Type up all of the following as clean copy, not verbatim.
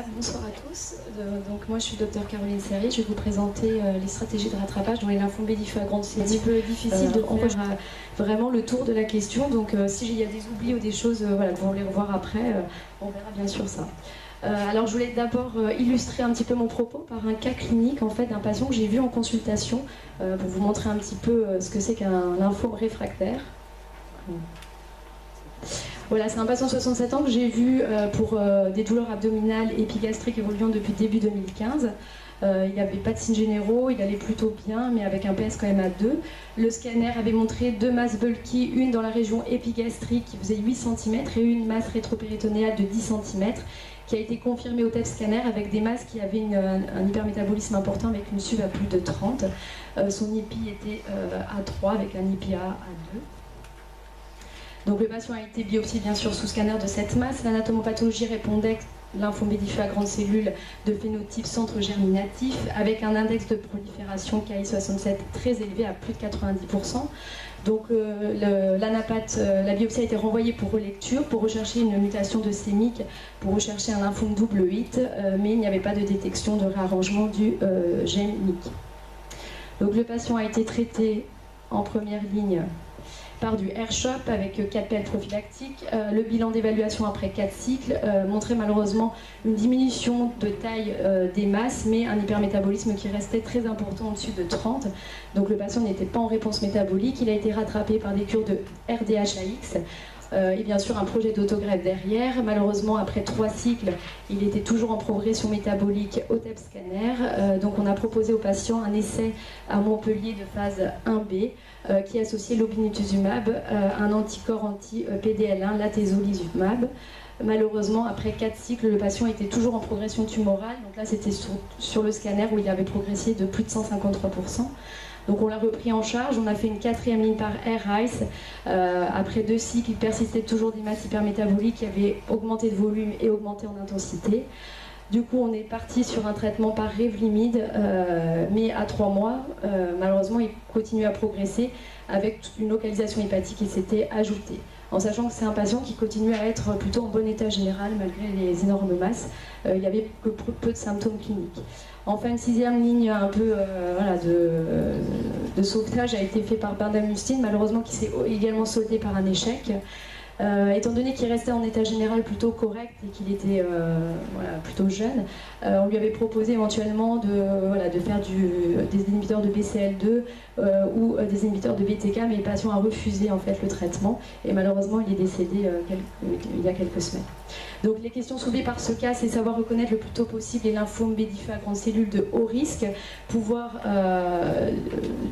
Voilà, bonsoir à tous. Donc moi je suis docteur Caroline Serry, je vais vous présenter les stratégies de rattrapage dans les lymphomes B diffus à grande cellule. C'est un petit peu difficile de faire vraiment le tour de la question, donc s'il y a des oublis ou des choses, voilà, vous les revoir après, on verra bien sûr ça. Alors je voulais d'abord illustrer un petit peu mon propos par un cas clinique en fait d'un patient que j'ai vu en consultation pour vous montrer un petit peu ce que c'est qu'un lymphome réfractaire. Voilà, c'est un patient de 67 ans que j'ai vu pour des douleurs abdominales épigastriques évoluant depuis début 2015. Il n'avait pas de signes généraux, il allait plutôt bien, mais avec un PS quand même à 2. Le scanner avait montré 2 masses bulky, une dans la région épigastrique qui faisait 8 cm et une masse rétropéritonéale de 10 cm, qui a été confirmée au TEP scanner avec des masses qui avaient un hypermétabolisme important avec une SUV à plus de 30. Son IPI était à 3 avec un IPA à 2. Donc le patient a été biopsié bien sûr sous scanner de cette masse. L'anatomopathologie répondait lymphome B diffus à grande cellule de phénotype centre germinatif avec un index de prolifération KI67 très élevé à plus de 90%. Donc la biopsie a été renvoyée pour relecture, pour rechercher une mutation de sémique, pour rechercher un lymphome double 8, mais il n'y avait pas de détection de réarrangement du gène MYC. Donc le patient a été traité en première ligne par du R-CHOP avec 4 PL prophylactiques. Le bilan d'évaluation après 4 cycles montrait malheureusement une diminution de taille des masses, mais un hypermétabolisme qui restait très important au-dessus de 30. Donc le patient n'était pas en réponse métabolique. Il a été rattrapé par des cures de RDH-AX et bien sûr un projet d'autogreffe derrière. Malheureusement, après 3 cycles, il était toujours en progression métabolique au TEP scanner. Donc on a proposé au patient un essai à Montpellier de phase 1B qui associait l'obinutuzumab, un anticorps anti-PDL1, l'atezolizumab. Malheureusement, après 4 cycles, le patient était toujours en progression tumorale. Donc là, c'était sur le scanner où il avait progressé de plus de 153%. Donc on l'a repris en charge, on a fait une 4e ligne par RICE. Après 2 cycles, il persistait toujours des masses hypermétaboliques qui avaient augmenté de volume et augmenté en intensité. Du coup, on est parti sur un traitement par Revlimid, mais à 3 mois, malheureusement, il continue à progresser avec une localisation hépatique qui s'était ajoutée. En sachant que c'est un patient qui continue à être plutôt en bon état général malgré les énormes masses. Il n'y avait que peu de symptômes cliniques. Enfin, une 6e ligne un peu voilà, de sauvetage a été fait par bendamustine, malheureusement qui s'est également soldé par un échec. Étant donné qu'il restait en état général plutôt correct et qu'il était voilà, plutôt jeune, on lui avait proposé éventuellement de faire des inhibiteurs de BCL2 ou des inhibiteurs de BTK, mais le patient a refusé en fait le traitement et malheureusement il est décédé il y a quelques semaines. Donc les questions soulevées par ce cas, c'est savoir reconnaître le plus tôt possible les lymphomes B diffus à grande cellule de haut risque, pouvoir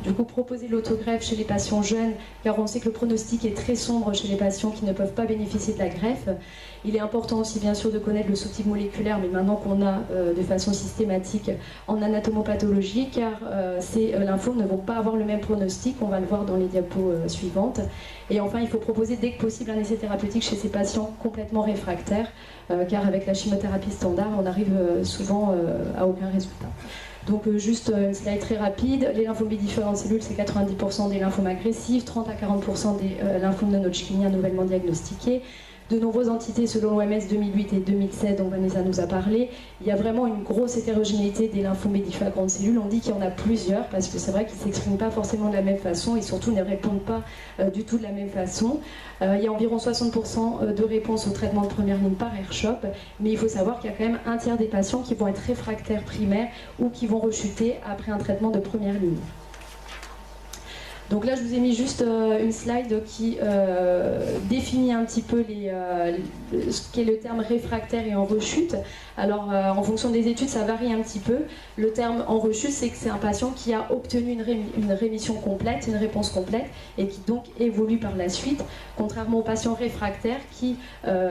du coup proposer l'autogreffe chez les patients jeunes, car on sait que le pronostic est très sombre chez les patients qui ne peuvent pas bénéficier de la greffe. Il est important aussi bien sûr de connaître le sous-type moléculaire, mais maintenant qu'on a de façon systématique en anatomopathologie, car ces lymphomes ne vont pas avoir le même pronostic, on va le voir dans les diapos suivantes. Et enfin, il faut proposer dès que possible un essai thérapeutique chez ces patients complètement réfractaires, car avec la chimiothérapie standard, on arrive souvent à aucun résultat. Donc juste une slide très rapide, les lymphomes B diffus à grande cellule, c'est 90% des lymphomes agressifs, 30 à 40% des lymphomes non-Hodgkiniens nouvellement diagnostiqués. De nombreuses entités selon l'OMS 2008 et 2007 dont Vanessa nous a parlé. Il y a vraiment une grosse hétérogénéité des lymphomes B diffus à grande cellule. On dit qu'il y en a plusieurs parce que c'est vrai qu'ils ne s'expriment pas forcément de la même façon et surtout ne répondent pas du tout de la même façon. Il y a environ 60% de réponses au traitement de première ligne par R-CHOP, mais il faut savoir qu'il y a quand même un tiers des patients qui vont être réfractaires primaires ou qui vont rechuter après un traitement de première ligne. Donc là, je vous ai mis juste une slide qui définit un petit peu ce qu'est le terme réfractaire et en rechute. Alors, en fonction des études, ça varie un petit peu. Le terme en rechute, c'est que c'est un patient qui a obtenu une rémission complète, une réponse complète, et qui donc évolue par la suite, contrairement aux patients réfractaires qui,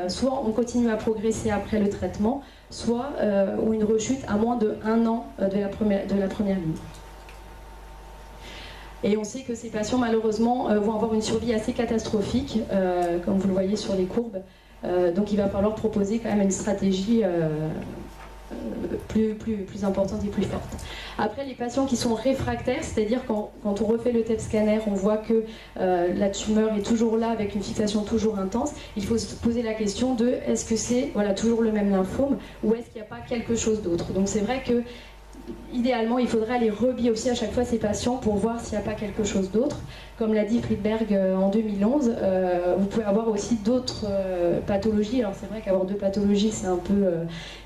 soit on continue à progresser après le traitement, soit ont une rechute à moins de 1 an de la première ligne. Et on sait que ces patients, malheureusement, vont avoir une survie assez catastrophique, comme vous le voyez sur les courbes. Donc il va falloir proposer quand même une stratégie plus importante et plus forte. Après, les patients qui sont réfractaires, c'est-à-dire quand on refait le TEP scanner, on voit que la tumeur est toujours là avec une fixation toujours intense, il faut se poser la question de est-ce que c'est toujours le même lymphome ou est-ce qu'il n'y a pas quelque chose d'autre. Donc c'est vrai que idéalement, il faudrait aller rebiopsier à chaque fois ces patients pour voir s'il n'y a pas quelque chose d'autre. Comme l'a dit Friedberg en 2011, vous pouvez avoir aussi d'autres pathologies. Alors c'est vrai qu'avoir deux pathologies, c'est un peu...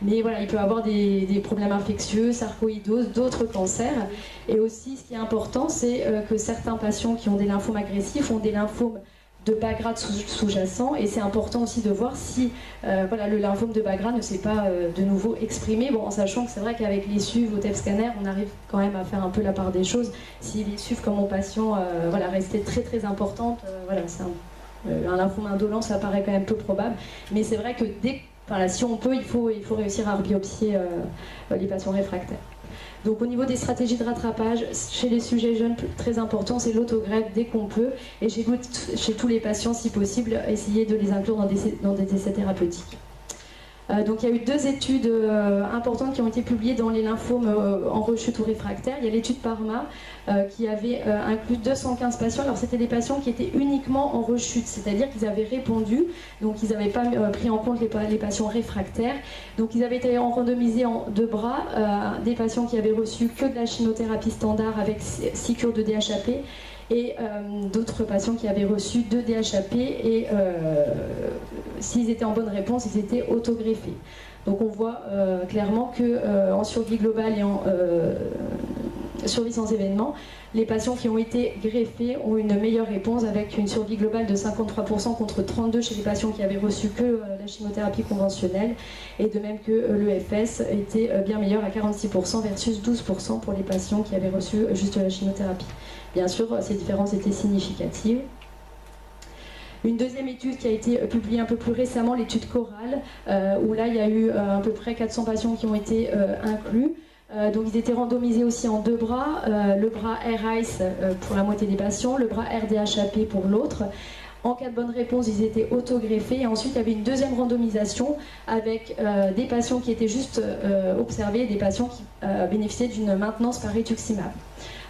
mais voilà, il peut avoir des problèmes infectieux, sarcoïdose, d'autres cancers. Et aussi, ce qui est important, c'est que certains patients qui ont des lymphomes agressifs ont des lymphomes de bas grade sous-jacent, et c'est important aussi de voir si le lymphome de bas grade ne s'est pas de nouveau exprimé, en sachant que c'est vrai qu'avec les SUV au TEP scanner, on arrive quand même à faire un peu la part des choses. Si les SUV, comme mon patient, restaient très très importantes, c'est un lymphome indolent, ça paraît quand même peu probable, mais c'est vrai que si on peut, il faut réussir à rebiopsier les patients réfractaires. Donc au niveau des stratégies de rattrapage, chez les sujets jeunes, très important, c'est l'autogreffe dès qu'on peut. Et chez tous les patients, si possible, essayer de les inclure dans des essais thérapeutiques. Donc il y a eu 2 études importantes qui ont été publiées dans les lymphomes en rechute ou réfractaires. Il y a l'étude PARMA qui avait inclus 215 patients. Alors c'était des patients qui étaient uniquement en rechute, c'est-à-dire qu'ils avaient répondu, donc ils n'avaient pas pris en compte les patients réfractaires. Donc ils avaient été randomisés en 2 bras, des patients qui avaient reçu que de la chimiothérapie standard avec 6 cures de DHAP, et d'autres patients qui avaient reçu 2 DHAP, et s'ils étaient en bonne réponse, ils étaient autogreffés. Donc on voit clairement qu'en survie globale et en survie sans événement, les patients qui ont été greffés ont une meilleure réponse avec une survie globale de 53% contre 32% chez les patients qui avaient reçu que la chimiothérapie conventionnelle, et de même que l'EFS était bien meilleur à 46% versus 12% pour les patients qui avaient reçu juste la chimiothérapie. Bien sûr, ces différences étaient significatives. Une deuxième étude qui a été publiée un peu plus récemment, l'étude Coral, où là il y a eu à peu près 400 patients qui ont été inclus. Donc ils étaient randomisés aussi en 2 bras, le bras RICE pour la moitié des patients, le bras RDHAP pour l'autre. En cas de bonne réponse, ils étaient autogreffés, et ensuite il y avait une deuxième randomisation avec des patients qui étaient juste observés et des patients qui bénéficiaient d'une maintenance par rituximab.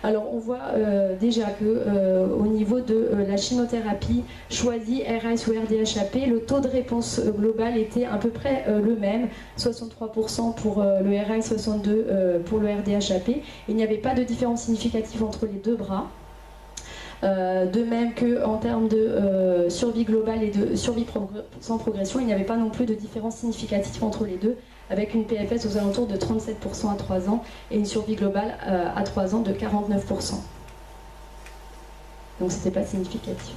Alors on voit déjà qu'au niveau de la chimiothérapie choisie, RICE ou RDHAP, le taux de réponse global était à peu près le même, 63% pour le RICE, 62% pour le RDHAP. Il n'y avait pas de différence significative entre les 2 bras. De même qu'en termes de survie globale et de survie sans progression, il n'y avait pas non plus de différence significative entre les deux, avec une PFS aux alentours de 37% à 3 ans et une survie globale à 3 ans de 49%. Donc c'était pas significatif.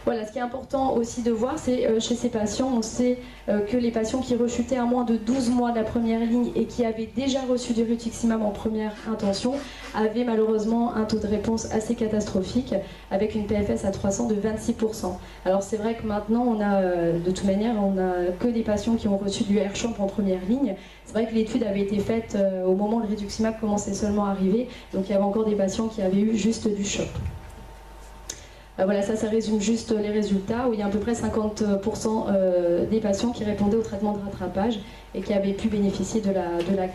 Voilà, ce qui est important aussi de voir, c'est chez ces patients, on sait que les patients qui rechutaient à moins de 12 mois de la première ligne et qui avaient déjà reçu du rituximab en première intention avaient malheureusement un taux de réponse assez catastrophique, avec une PFS à 300 de 26%. Alors c'est vrai que maintenant, on a, de toute manière, on n'a que des patients qui ont reçu du R-CHOP en première ligne. C'est vrai que l'étude avait été faite au moment où le rituximab commençait seulement à arriver, donc il y avait encore des patients qui avaient eu juste du CHOP. Voilà, ça résume juste les résultats, où il y a à peu près 50% des patients qui répondaient au traitement de rattrapage et qui avaient pu bénéficier de la greffe.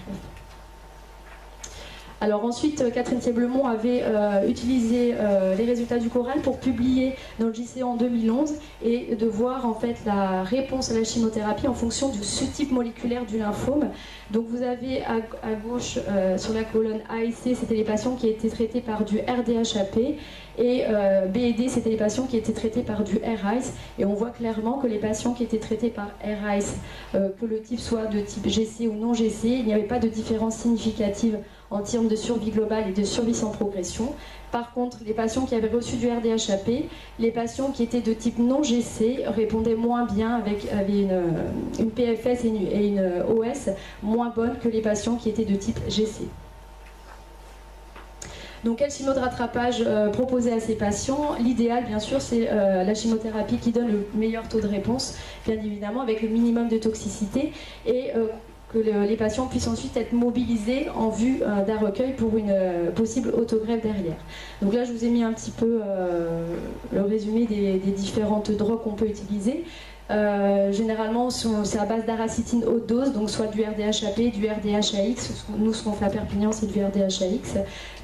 Alors ensuite, Catherine Thieblemont avait utilisé les résultats du Coral pour publier dans le JCO en 2011 et de voir en fait la réponse à la chimiothérapie en fonction du sous-type moléculaire du lymphome. Donc vous avez à gauche sur la colonne A et C, c'était les patients qui étaient traités par du RDHAP, et B et D, c'était les patients qui étaient traités par du RICE, et on voit clairement que les patients qui étaient traités par RICE, que le type soit de type GC ou non GC, il n'y avait pas de différence significative en termes de survie globale et de survie sans progression. Par contre, les patients qui avaient reçu du RDHAP, les patients qui étaient de type non GC répondaient moins bien, avaient une PFS et une OS moins bonne que les patients qui étaient de type GC. Donc quelle chimio de rattrapage proposer à ces patients? L'idéal, bien sûr, c'est la chimiothérapie qui donne le meilleur taux de réponse, bien évidemment, avec le minimum de toxicité, et que les patients puissent ensuite être mobilisés en vue d'un recueil pour une possible autogreffe derrière. Donc là, je vous ai mis un petit peu le résumé des différentes drogues qu'on peut utiliser. Généralement, c'est à base d'aracitine haute dose, donc soit du RDHAP, du RDHAX. Nous, ce qu'on fait à Perpignan, c'est du RDHAX.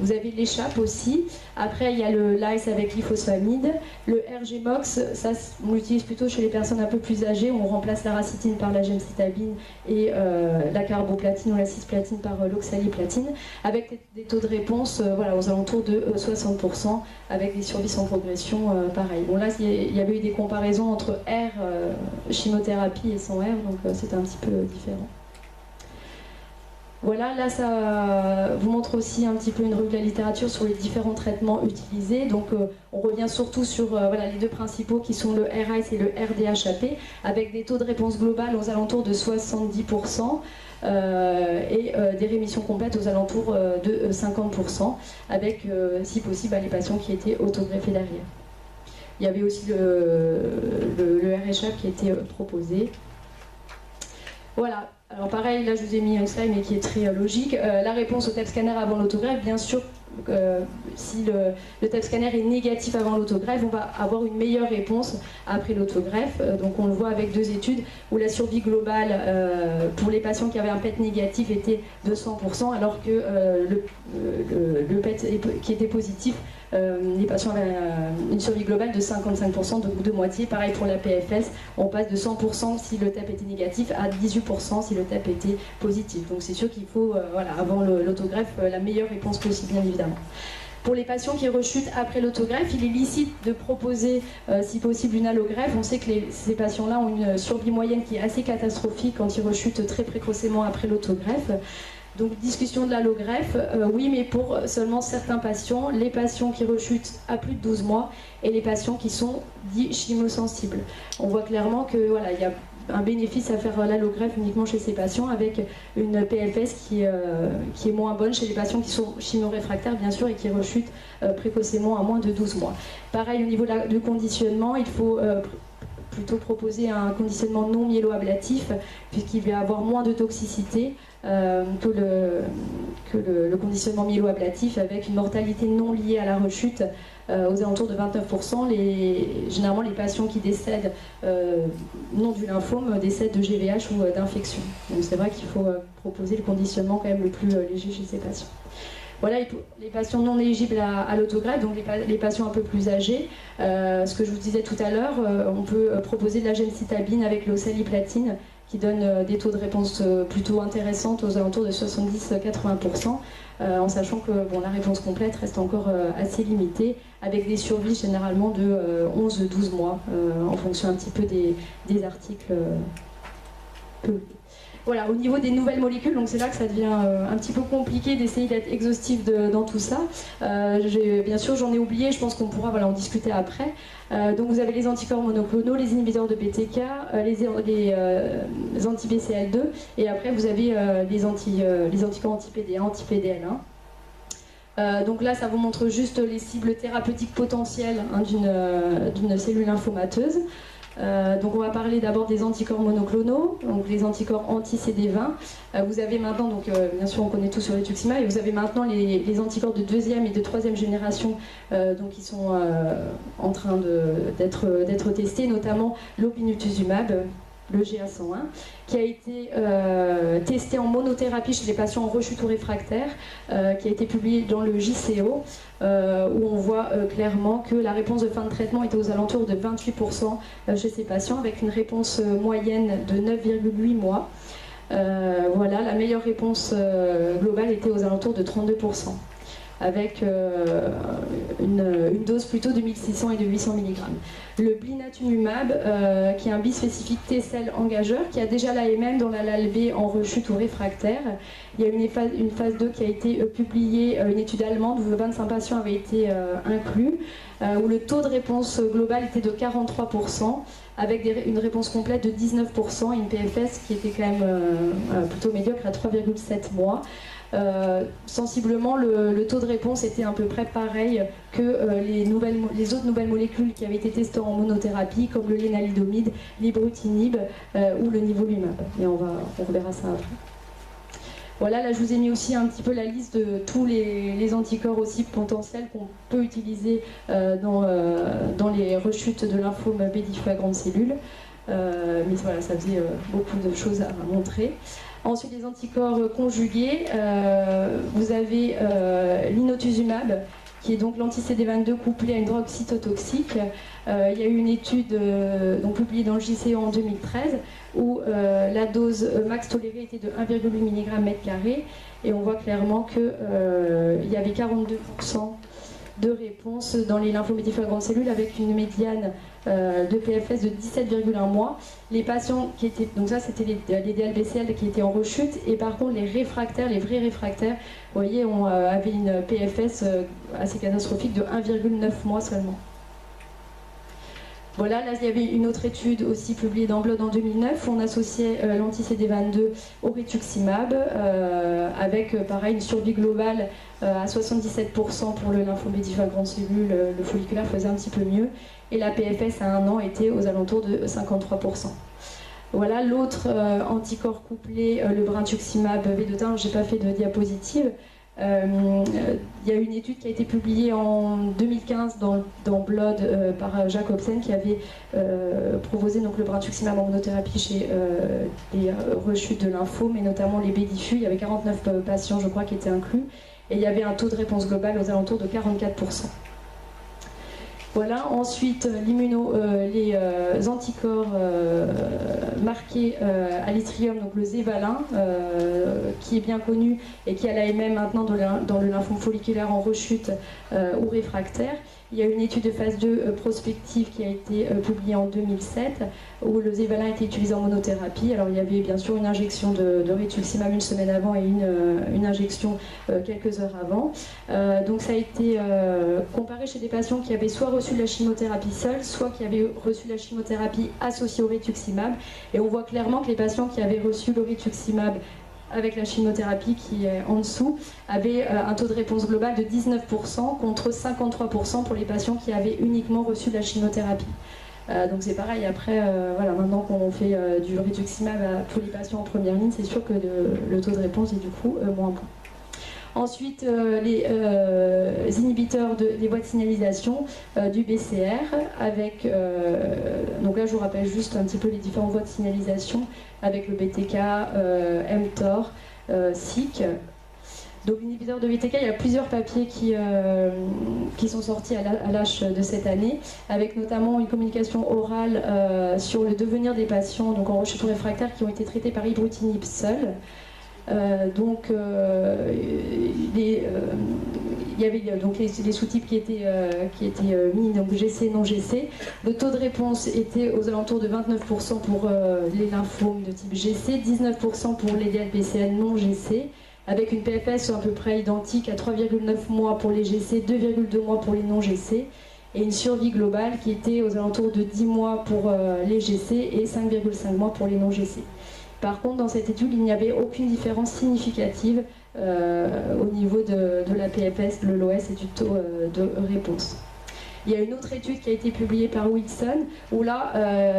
Vous avez l'échappe aussi. Après, il y a le LICE avec l'ifosfamide. Le RGMOX, ça, on l'utilise plutôt chez les personnes un peu plus âgées. On remplace l'aracitine par la gemcitabine et la carboplatine ou la cisplatine par l'oxaliplatine, avec des taux de réponse voilà, aux alentours de 60%, avec des survies sans progression pareil. Bon, là, il y avait eu des comparaisons entre R, chimiothérapie, et sans R, donc c'était un petit peu différent. Voilà, là ça vous montre aussi un petit peu une revue de la littérature sur les différents traitements utilisés. Donc on revient surtout sur voilà, les deux principaux qui sont le RICE et le RDHAP, avec des taux de réponse globale aux alentours de 70%. Et des rémissions complètes aux alentours de 50%, avec, si possible, les patients qui étaient autogreffés derrière. Il y avait aussi le RHAP qui était proposé. Voilà, alors pareil, là je vous ai mis un slide mais qui est très logique. La réponse au TEP scanner avant l'autogreffe, bien sûr, si le TEP scanner est négatif avant l'autogreffe, on va avoir une meilleure réponse après l'autogreffe. Donc on le voit avec deux études où la survie globale pour les patients qui avaient un PET négatif était de 100%, alors que le PET qui était positif, les patients avaient une survie globale de 55%, donc de moitié. Pareil pour la PFS, on passe de 100% si le TEP était négatif à 18% si le TEP était positif. Donc c'est sûr qu'il faut, voilà, avant l'autogreffe, la meilleure réponse possible, bien évidemment. Pour les patients qui rechutent après l'autogreffe, il est licite de proposer, si possible, une allogreffe. On sait que ces patients-là ont une survie moyenne qui est assez catastrophique quand ils rechutent très précocement après l'autogreffe. Donc discussion de l'allogreffe, oui, mais pour seulement certains patients, les patients qui rechutent à plus de 12 mois et les patients qui sont dits chimiosensibles. On voit clairement que voilà, il y a un bénéfice à faire l'allogreffe uniquement chez ces patients, avec une PFS qui est moins bonne chez les patients qui sont chimioréfractaires, bien sûr, et qui rechutent précocement à moins de 12 mois. Pareil, au niveau du conditionnement, il faut plutôt proposer un conditionnement non myéloablatif, puisqu'il va avoir moins de toxicité que le conditionnement myéloablatif, avec une mortalité non liée à la rechute aux alentours de 29%. Généralement, les patients qui décèdent non du lymphome décèdent de GVH ou d'infection. Donc c'est vrai qu'il faut proposer le conditionnement quand même le plus léger chez ces patients. Voilà, les patients non éligibles à l'autogreffe, donc les patients un peu plus âgés, ce que je vous disais tout à l'heure, on peut proposer de la gemcitabine avec l'oxaliplatine, qui donne des taux de réponse plutôt intéressantes aux alentours de 70-80%, en sachant que bon, la réponse complète reste encore assez limitée, avec des survies généralement de 11-12 mois, en fonction un petit peu des articles publiés. Voilà, au niveau des nouvelles molécules, donc c'est là que ça devient un petit peu compliqué d'essayer d'être exhaustif dans tout ça. Bien sûr, j'en ai oublié, je pense qu'on pourra en discuter après. Donc vous avez les anticorps monoclonaux, les inhibiteurs de BTK, les anti-BCL2, et après vous avez les anticorps anti-PD1, anti-PDL1. Donc là, ça vous montre juste les cibles thérapeutiques potentielles d'une cellule lymphomateuse. Donc on va parler d'abord des anticorps monoclonaux, donc les anticorps anti-CD20. Vous avez maintenant, donc bien sûr on connaît tous sur rituximab, et vous avez maintenant les anticorps de deuxième et de troisième génération donc qui sont en train d'être testés, notamment l'obinutuzumab, le GA101, qui a été testé en monothérapie chez les patients en rechute ou réfractaire, qui a été publié dans le JCO, où on voit clairement que la réponse de fin de traitement était aux alentours de 28% chez ces patients, avec une réponse moyenne de 9,8 mois. Voilà, la meilleure réponse globale était aux alentours de 32%. Avec une dose plutôt de 1600 et de 800 mg. Le blinatumumab, qui est un bispécifique T-cell engageur, qui a déjà l'AMM dans la LALV en rechute ou réfractaire. Il y a une phase 2 qui a été publiée, une étude allemande où 25 patients avaient été inclus, où le taux de réponse globale était de 43%, avec une réponse complète de 19% et une PFS qui était quand même plutôt médiocre à 3,7 mois. Sensiblement, le taux de réponse était à peu près pareil que les autres nouvelles molécules qui avaient été testées en monothérapie, comme le lénalidomide, l'ibrutinib ou le nivolumab. Et on verra ça après. Voilà, là je vous ai mis aussi un petit peu la liste de tous les anticorps aussi potentiels qu'on peut utiliser dans les rechutes de lymphome B diffus à grande cellule. mais voilà, ça faisait beaucoup de choses à montrer. Ensuite, les anticorps conjugués, vous avez l'inotuzumab, qui est donc l'anti-CD22 couplé à une drogue cytotoxique. Il y a eu une étude donc publiée dans le JCO en 2013 où la dose max tolérée était de 1,8 mg/m², et on voit clairement qu'il y avait 42% de réponse dans les lymphomédifères grandes cellules avec une médiane de PFS de 17,1 mois. Les patients qui étaient, donc ça c'était les DLBCL qui étaient en rechute, et par contre les réfractaires, les vrais réfractaires, vous voyez, avaient une PFS assez catastrophique de 1,9 mois seulement. Voilà, là il y avait une autre étude aussi publiée dans Blood en 2009 où on associait l'anti-CD22 au rituximab avec pareil une survie globale à 77% pour le lymphomédifère grande cellule, le folliculaire faisait un petit peu mieux, et la PFS à 1 an était aux alentours de 53%. Voilà, l'autre anticorps couplé, le brentuximab vedotin, je n'ai pas fait de diapositive. Il y a une étude qui a été publiée en 2015 dans Blood par Jacobsen qui avait proposé donc, le brentuximab en monothérapie chez les rechutes de lymphome et notamment les B diffus. Il y avait 49 patients, je crois, qui étaient inclus, et il y avait un taux de réponse global aux alentours de 44%. Voilà, ensuite les anticorps marqués à l'yttrium, donc le zévalin, qui est bien connu et qui a l'AMM maintenant dans le lymphome folliculaire en rechute ou réfractaire. Il y a une étude de phase 2 prospective qui a été publiée en 2007 où le zévalin a été utilisé en monothérapie. Alors il y avait bien sûr une injection de rituximab une semaine avant et une injection quelques heures avant. Donc ça a été comparé chez des patients qui avaient soit reçu la chimiothérapie seule, soit qui avaient reçu la chimiothérapie associée au rituximab. Et on voit clairement que les patients qui avaient reçu le rituximab avec la chimiothérapie qui est en dessous, avait un taux de réponse global de 19% contre 53% pour les patients qui avaient uniquement reçu la chimiothérapie. Donc c'est pareil, après, voilà, maintenant qu'on fait du rituximab pour les patients en première ligne, c'est sûr que le taux de réponse est du coup moins bon. Ensuite, les inhibiteurs des voies de signalisation du BCR avec, donc là je vous rappelle juste un petit peu les différentes voies de signalisation avec le BTK, mTOR, SIC. Donc l'inhibiteur de BTK, il y a plusieurs papiers qui sont sortis à l'âge de cette année, avec notamment une communication orale sur le devenir des patients donc en rechute réfractaire qui ont été traités par ibrutinib seul. Il y avait donc les sous-types qui étaient mis, donc GC, non GC. Le taux de réponse était aux alentours de 29% pour les lymphomes de type GC, 19% pour les DLBCL non GC, avec une PFS à peu près identique à 3,9 mois pour les GC, 2,2 mois pour les non GC, et une survie globale qui était aux alentours de 10 mois pour les GC et 5,5 mois pour les non GC. Par contre, dans cette étude, il n'y avait aucune différence significative au niveau de la PFS, de l'OS et du taux de réponse. Il y a une autre étude qui a été publiée par Wilson, où là,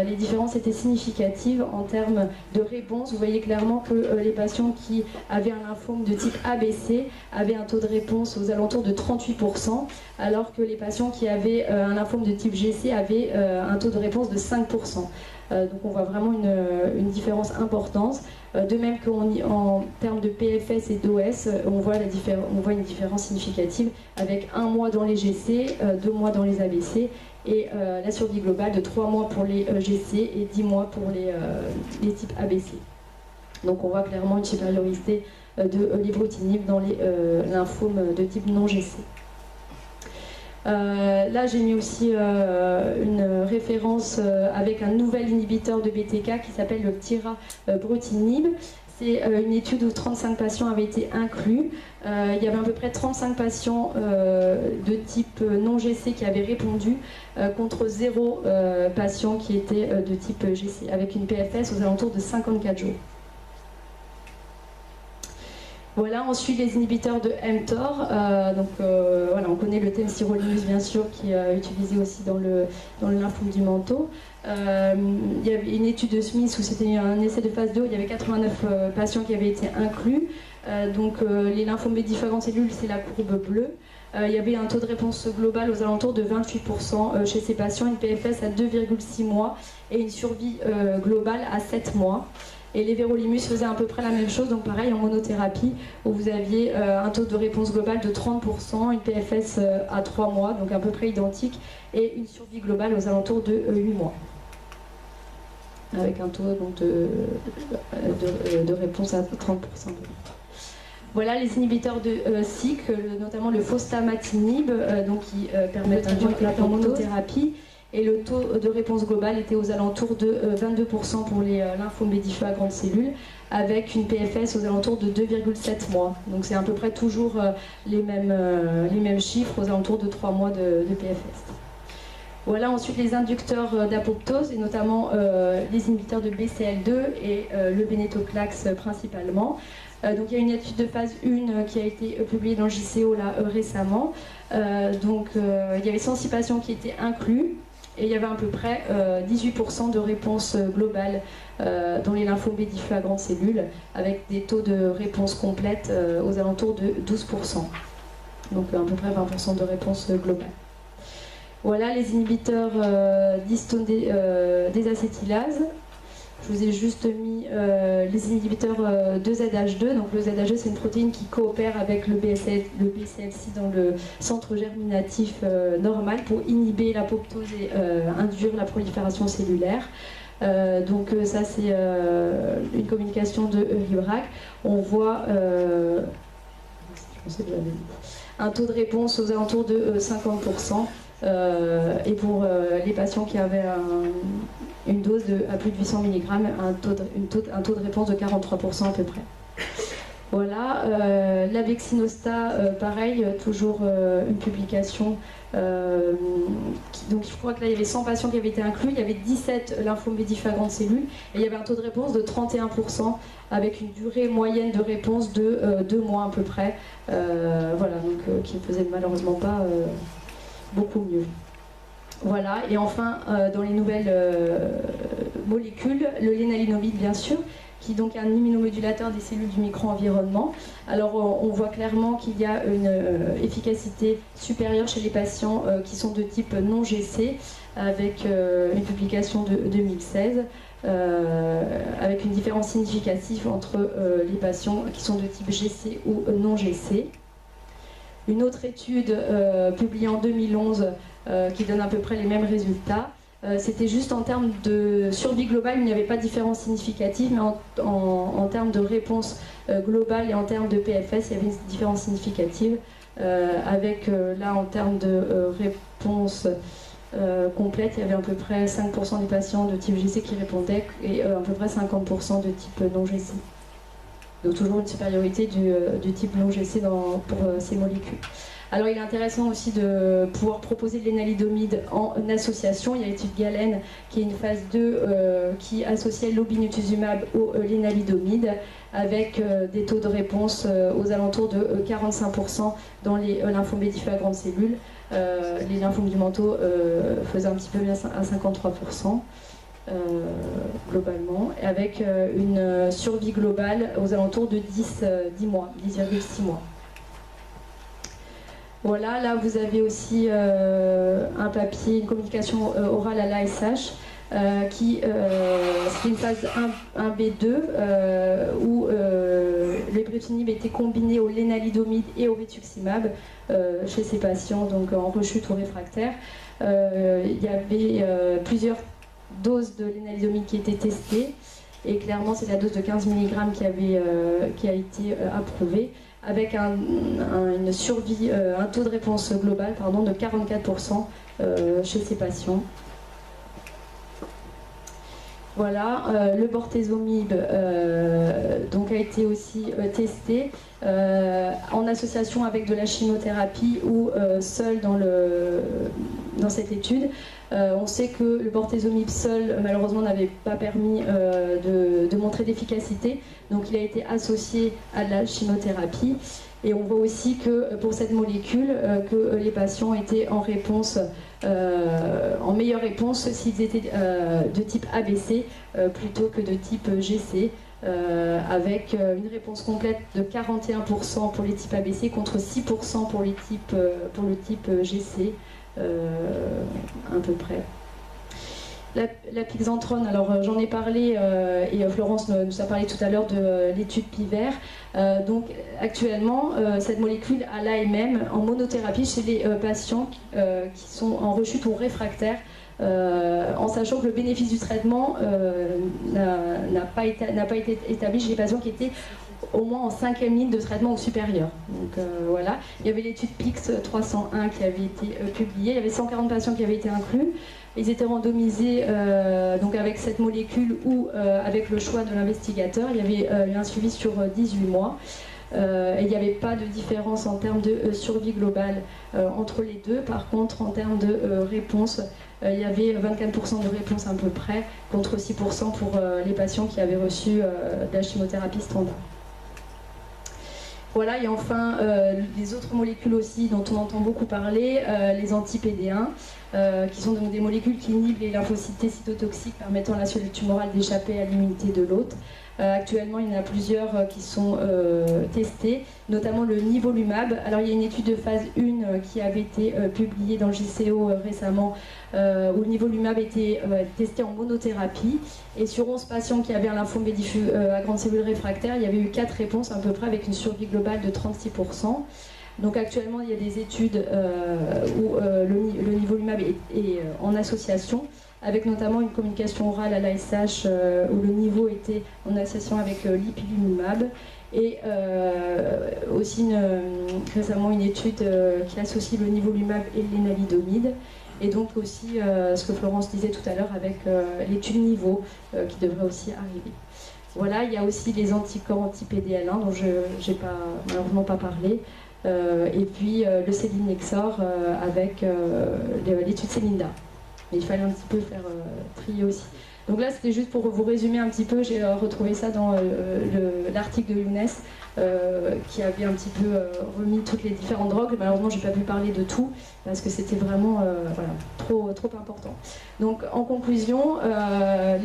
les différences étaient significatives en termes de réponse. Vous voyez clairement que les patients qui avaient un lymphome de type ABC avaient un taux de réponse aux alentours de 38%, alors que les patients qui avaient un lymphome de type GC avaient un taux de réponse de 5%. Donc on voit vraiment une différence importante. De même qu'en termes de PFS et d'OS, on voit une différence significative avec 1 mois dans les GC, 2 mois dans les ABC et la survie globale de 3 mois pour les GC et 10 mois pour les types ABC. Donc on voit clairement une supériorité de l'ibrutinib dans les lymphomes de type non GC. Là j'ai mis aussi une référence avec un nouvel inhibiteur de BTK qui s'appelle le tirabrutinib. C'est une étude où 35 patients avaient été inclus. Il y avait à peu près 35 patients de type non GC qui avaient répondu contre 0 patients qui étaient de type GC, avec une PFS aux alentours de 54 jours. Voilà, ensuite les inhibiteurs de mTOR, voilà, on connaît le temsirolimus bien sûr qui est utilisé aussi dans le lymphome du manteau. Il y avait une étude de Smith où c'était un essai de phase 2 où il y avait 89 patients qui avaient été inclus. Les lymphomes B différentes cellules, c'est la courbe bleue. il y avait un taux de réponse global aux alentours de 28% chez ces patients, une PFS à 2,6 mois et une survie globale à 7 mois. Et les Vérolimus faisaient à peu près la même chose, donc pareil en monothérapie, où vous aviez un taux de réponse globale de 30%, une PFS à 3 mois, donc à peu près identique, et une survie globale aux alentours de 8 mois. Avec un taux donc, de réponse à 30%. Voilà les inhibiteurs de SYK, notamment le fostamatinib, qui permet d'induire la monothérapie. Et le taux de réponse globale était aux alentours de 22% pour les lymphomes B diffus à grandes cellules, avec une PFS aux alentours de 2,7 mois. Donc c'est à peu près toujours les mêmes chiffres, aux alentours de 3 mois de PFS. Voilà ensuite les inducteurs d'apoptose, et notamment les inhibiteurs de BCL2 et le vénétoclax principalement. Donc il y a une étude de phase 1 qui a été publiée dans le JCO là, récemment. Il y avait 106 patients qui étaient inclus, et il y avait à peu près 18% de réponse globale dans les lymphomes B diffus à grandes cellules, avec des taux de réponse complète aux alentours de 12%. Donc à peu près 20% de réponse globale. Voilà les inhibiteurs d'histone désacétylase. Je vous ai juste mis les inhibiteurs de ZH2. Donc le ZH2, c'est une protéine qui coopère avec le BCL6 dans le centre germinatif normal pour inhiber l'apoptose et induire la prolifération cellulaire. Ça, c'est une communication de Librac. On voit un taux de réponse aux alentours de 50%. Et pour les patients qui avaient une dose à plus de 800 mg, un taux de réponse de 43% à peu près. Voilà, l'avexinosta, pareil, toujours une publication. Donc je crois que là il y avait 100 patients qui avaient été inclus, il y avait 17 lymphomes B diffus à grandes cellules, et il y avait un taux de réponse de 31%, avec une durée moyenne de réponse de 2 mois à peu près. Qui ne faisait malheureusement pas beaucoup mieux. Voilà, et enfin, dans les nouvelles molécules, le lénaludomide bien sûr, qui donc est un immunomodulateur des cellules du micro-environnement. Alors on voit clairement qu'il y a une efficacité supérieure chez les patients qui sont de type non GC, avec une publication de 2016, avec une différence significative entre les patients qui sont de type GC ou non GC. Une autre étude publiée en 2011 qui donne à peu près les mêmes résultats. C'était juste en termes de survie globale, il n'y avait pas de différence significative, mais en termes de réponse globale et en termes de PFS, il y avait une différence significative, avec là en termes de réponse complète, il y avait à peu près 5% des patients de type GC qui répondaient et à peu près 50% de type non GC. Donc toujours une supériorité du type non GC pour ces molécules. Alors il est intéressant aussi de pouvoir proposer de l'énalidomide en association. Il y a l'étude Galen qui est une phase 2 qui associait l'obinutuzumab au lénalidomide, avec des taux de réponse aux alentours de 45% dans les lymphomes B diffus à grandes cellules. Les lymphomes du manteau faisaient un petit peu bien à 53%. Globalement, avec une survie globale aux alentours de 10 mois, 10,6 mois. Voilà, là vous avez aussi un papier, une communication orale à l'ASH, c'est une phase 1B2 où l'ibrutinib était combiné au lénalidomide et au rituximab chez ces patients donc en rechute ou réfractaire. Il y avait plusieurs doses de lénalidomide qui étaient testées, et clairement c'est la dose de 15 mg qui a été approuvée, avec une survie, un taux de réponse global de 44% chez ces patients. Voilà, le bortezomib donc a été aussi testé en association avec de la chimiothérapie ou seul dans cette étude. On sait que le bortezomib seul, malheureusement, n'avait pas permis de montrer d'efficacité, donc il a été associé à de la chimiothérapie. Et on voit aussi que pour cette molécule, que les patients étaient en réponse, en meilleure réponse s'ils étaient de type ABC plutôt que de type GC. avec une réponse complète de 41% pour les types ABC contre 6% pour le type GC, à peu près. La pixantrone, alors j'en ai parlé et Florence nous a parlé tout à l'heure de l'étude PIVER. Donc actuellement, cette molécule a l'AMM en monothérapie chez les patients qui sont en rechute ou réfractaires, en sachant que le bénéfice du traitement n'a pas été établi chez les patients qui étaient au moins en 5e ligne de traitement ou supérieur. Donc voilà, il y avait l'étude PIX 301 qui avait été publiée, il y avait 140 patients qui avaient été inclus. Ils étaient randomisés donc avec cette molécule ou avec le choix de l'investigateur. Il y avait eu un suivi sur 18 mois. Et il n'y avait pas de différence en termes de survie globale entre les deux. Par contre, en termes de réponse, il y avait 24% de réponse à peu près, contre 6% pour les patients qui avaient reçu de la chimiothérapie standard. Voilà, et enfin, les autres molécules aussi dont on entend beaucoup parler, les anti-PD1, qui sont donc des molécules qui inhibent les lymphocytes T cytotoxiques permettant à la cellule tumorale d'échapper à l'immunité de l'hôte. Actuellement, il y en a plusieurs qui sont testés, notamment le nivolumab. Alors, il y a une étude de phase 1 qui avait été publiée dans le JCO récemment, où le nivolumab était testé en monothérapie. Et sur 11 patients qui avaient un lymphome B diffus à grande cellule réfractaire, il y avait eu 4 réponses à peu près, avec une survie globale de 36%. Donc actuellement, il y a des études où le nivolumab est en association, avec notamment une communication orale à l'ASH où le niveau était en association avec l'ipilimumab, et aussi récemment une étude qui associe le nivolumab et le lénaludomide, et donc aussi ce que Florence disait tout à l'heure avec l'étude NIVO qui devrait aussi arriver. Voilà, il y a aussi les anticorps anti-PDL1 dont je n'ai malheureusement pas parlé. Et puis le sélinexor avec l'étude Célinda. Mais il fallait un petit peu faire trier aussi. Donc là, c'était juste pour vous résumer un petit peu. J'ai retrouvé ça dans l'article de Younes qui avait un petit peu remis toutes les différentes drogues. Malheureusement, je n'ai pas pu parler de tout parce que c'était vraiment voilà, trop important. Donc en conclusion, la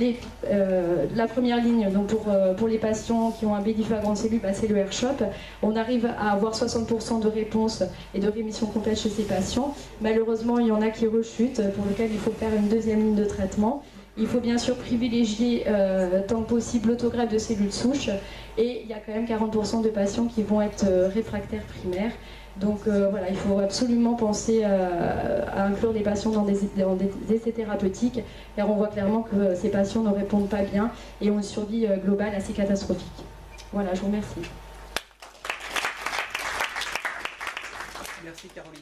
première ligne donc pour les patients qui ont un B diffus à grande cellule, bah, c'est le R-CHOP. On arrive à avoir 60% de réponse et de rémission complète chez ces patients. Malheureusement, il y en a qui rechutent, pour lesquels il faut faire une deuxième ligne de traitement. Il faut bien sûr privilégier tant que possible l'autogreffe de cellules souches, et il y a quand même 40% de patients qui vont être réfractaires primaires. Donc voilà, il faut absolument penser à inclure les patients dans des essais thérapeutiques, car on voit clairement que ces patients ne répondent pas bien et ont une survie globale assez catastrophique. Voilà, je vous remercie. Merci Caroline.